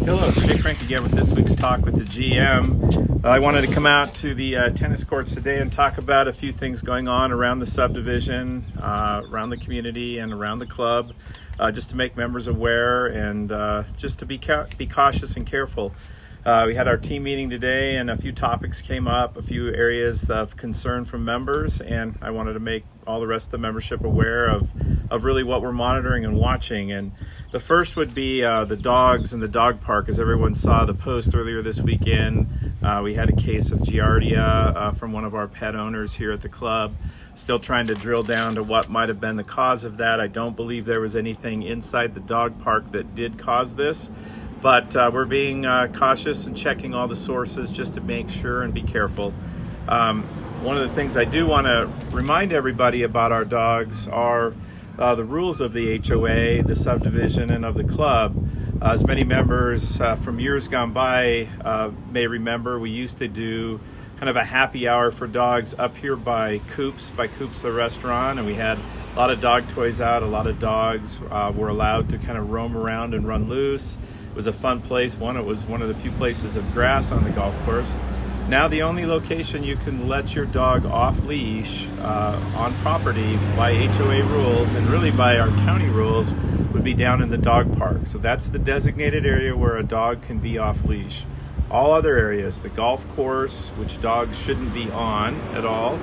Hello, it's Jay Frank again with this week's Talk with the GM. I wanted to come out to the tennis courts today and talk about a few things going on around the subdivision, around the community, and around the club, just to make members aware and just to be cautious and careful. We had our team meeting today and a few topics came up, a few areas of concern from members, and I wanted to make all the rest of the membership aware of really what we're monitoring and watching. And the first would be the dogs in the dog park. As everyone saw the post earlier this weekend, we had a case of Giardia from one of our pet owners here at the club. Still trying to drill down to what might have been the cause of that. I don't believe there was anything inside the dog park that did cause this, but we're being cautious and checking all the sources just to make sure and be careful. One of the things I do want to remind everybody about our dogs are the rules of the HOA, the subdivision, and of the club. As many members from years gone by may remember, we used to do kind of a happy hour for dogs up here by Coops the restaurant, and we had a lot of dog toys out. A lot of dogs were allowed to kind of roam around and run loose. It was a fun place. It was one of the few places of grass on the golf course. Now the only location you can let your dog off leash on property by HOA rules and really by our county rules would be down in the dog park. So that's the designated area where a dog can be off leash. All other areas, the golf course, which dogs shouldn't be on at all,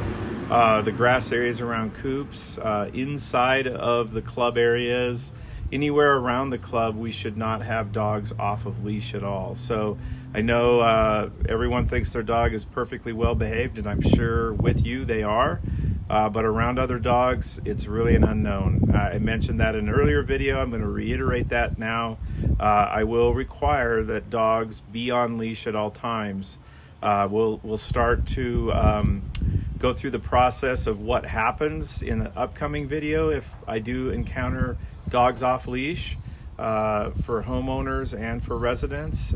the grass areas around Coops, inside of the club areas, anywhere around the club, we should not have dogs off of leash at all. So I know everyone thinks their dog is perfectly well behaved, and I'm sure with you they are, but around other dogs, it's really an unknown. I mentioned that in an earlier video. I'm going to reiterate that now. I will require that dogs be on leash at all times. We'll start to go through the process of what happens in the upcoming video if I do encounter dogs off leash for homeowners and for residents.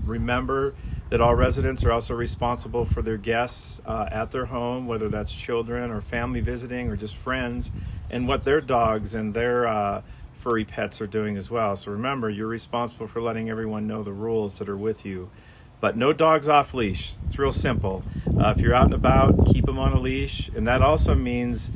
Remember that all residents are also responsible for their guests at their home, whether that's children or family visiting or just friends, and what their dogs and their furry pets are doing as well. So remember, you're responsible for letting everyone know the rules that are with you. But no dogs off leash. It's real simple. If you're out and about, keep them on a leash. And that also means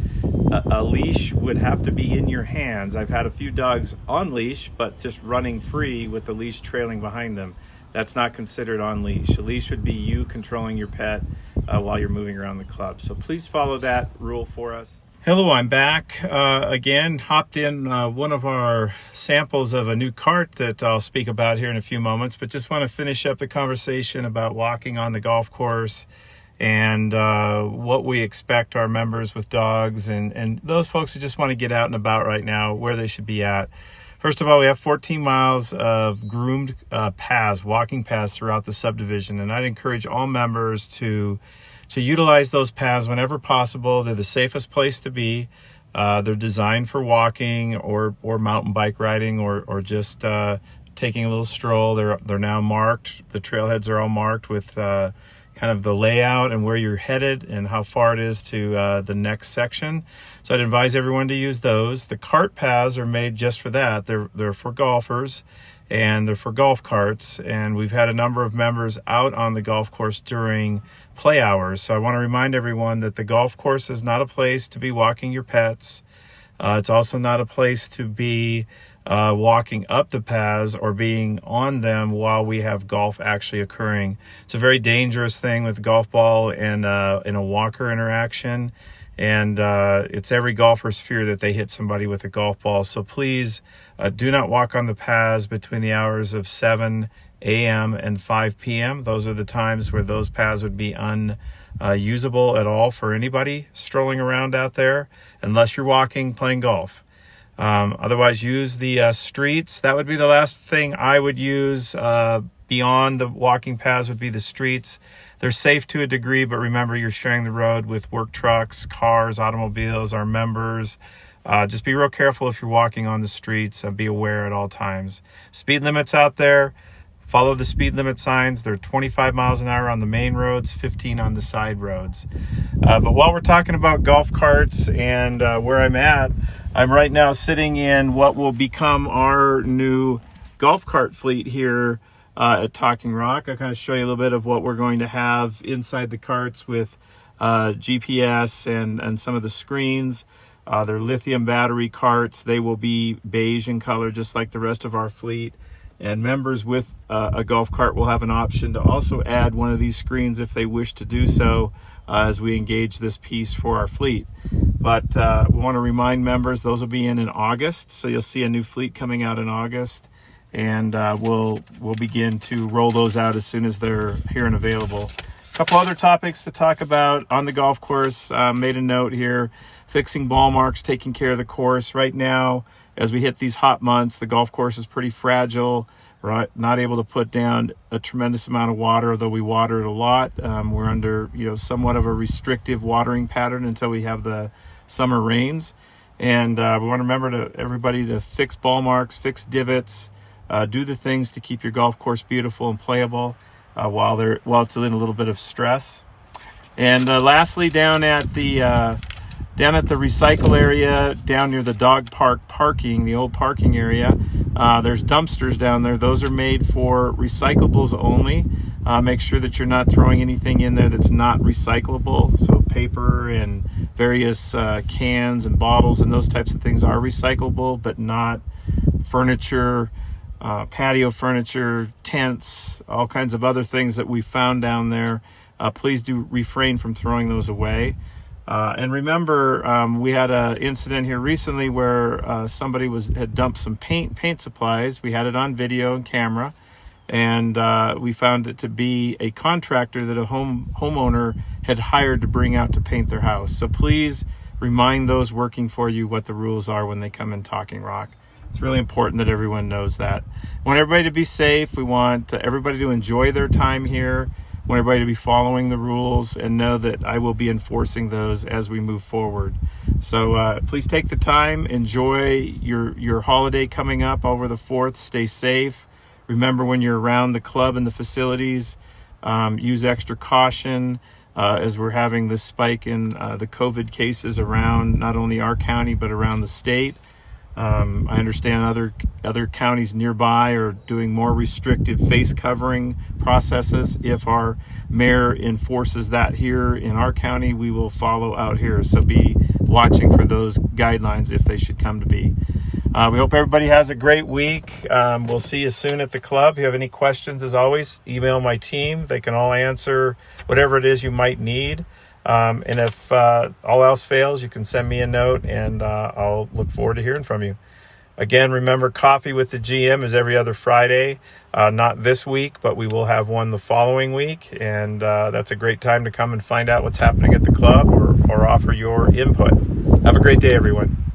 a leash would have to be in your hands. I've had a few dogs on leash, but just running free with the leash trailing behind them. That's not considered on leash. A leash would be you controlling your pet while you're moving around the club. So please follow that rule for us. Hello, I'm back again. Hopped in one of our samples of a new cart that I'll speak about here in a few moments, but just want to finish up the conversation about walking on the golf course and what we expect our members with dogs and those folks who just want to get out and about right now, where they should be at. First of all, we have 14 miles of groomed paths, walking paths throughout the subdivision, and I'd encourage all members to utilize those paths whenever possible. They're the safest place to be. They're designed for walking or mountain bike riding or just taking a little stroll. They're now marked. The trailheads are all marked with kind of the layout and where you're headed and how far it is to the next section. So I'd advise everyone to use those. The cart paths are made just for that. They're for golfers and they're for golf carts. And we've had a number of members out on the golf course during play hours. So I want to remind everyone that the golf course is not a place to be walking your pets. It's also not a place to be walking up the paths or being on them while we have golf actually occurring. It's a very dangerous thing with golf ball and in a walker interaction. And it's every golfer's fear that they hit somebody with a golf ball. So please do not walk on the paths between the hours of 7 a.m. and 5 p.m. Those are the times where those paths would be unusable at all for anybody strolling around out there, unless you're walking, playing golf. Otherwise, use the streets. That would be the last thing I would use. Beyond the walking paths would be the streets. They're safe to a degree, but remember, you're sharing the road with work trucks, cars, automobiles, our members. Just be real careful if you're walking on the streets. Be aware at all times. Speed limits out there. Follow the speed limit signs. They're 25 miles an hour on the main roads, 15 on the side roads. But while we're talking about golf carts and where I'm at, I'm right now sitting in what will become our new golf cart fleet here at Talking Rock. I'll kind of show you a little bit of what we're going to have inside the carts with GPS and some of the screens. They're lithium battery carts. They will be beige in color, just like the rest of our fleet. And members with a golf cart will have an option to also add one of these screens if they wish to do so as we engage this piece for our fleet. But we want to remind members those will be in August, so you'll see a new fleet coming out in August, and we'll begin to roll those out as soon as they're here and available. A couple other topics to talk about on the golf course. Made a note here: fixing ball marks, taking care of the course. Right now, as we hit these hot months, the golf course is pretty fragile. We're not able to put down a tremendous amount of water, though we water it a lot. We're under somewhat of a restrictive watering pattern until we have the summer rains. And we want to remember everybody to fix ball marks, fix divots, do the things to keep your golf course beautiful and playable while it's in a little bit of stress. And lastly, down at the recycle area, down near the dog park parking, the old parking area, there's dumpsters down there. Those are made for recyclables only. Make sure that you're not throwing anything in there that's not recyclable. So paper and various cans and bottles and those types of things are recyclable, but not furniture, patio furniture, tents, all kinds of other things that we found down there. Please do refrain from throwing those away. And remember, we had an incident here recently where somebody had dumped some paint supplies. We had it on video and camera, and we found it to be a contractor that a homeowner had hired to bring out to paint their house. So please remind those working for you what the rules are when they come in Talking Rock. It's really important that everyone knows that. We want everybody to be safe. We want everybody to enjoy their time here. I want everybody to be following the rules and know that I will be enforcing those as we move forward. So please take the time, enjoy your holiday coming up over the 4th. Stay safe. Remember, when you're around the club and the facilities, use extra caution as we're having this spike in the COVID cases around not only our county but around the state. I understand other counties nearby are doing more restrictive face covering processes. If our mayor enforces that here in our county, we will follow out here. So be watching for those guidelines if they should come to be. We hope everybody has a great week. We'll see you soon at the club. If you have any questions, as always, email my team. They can all answer whatever it is you might need. And if all else fails, you can send me a note, and I'll look forward to hearing from you. Again, remember, Coffee with the GM is every other Friday. Not this week, but we will have one the following week, and that's a great time to come and find out what's happening at the club or offer your input. Have a great day, everyone.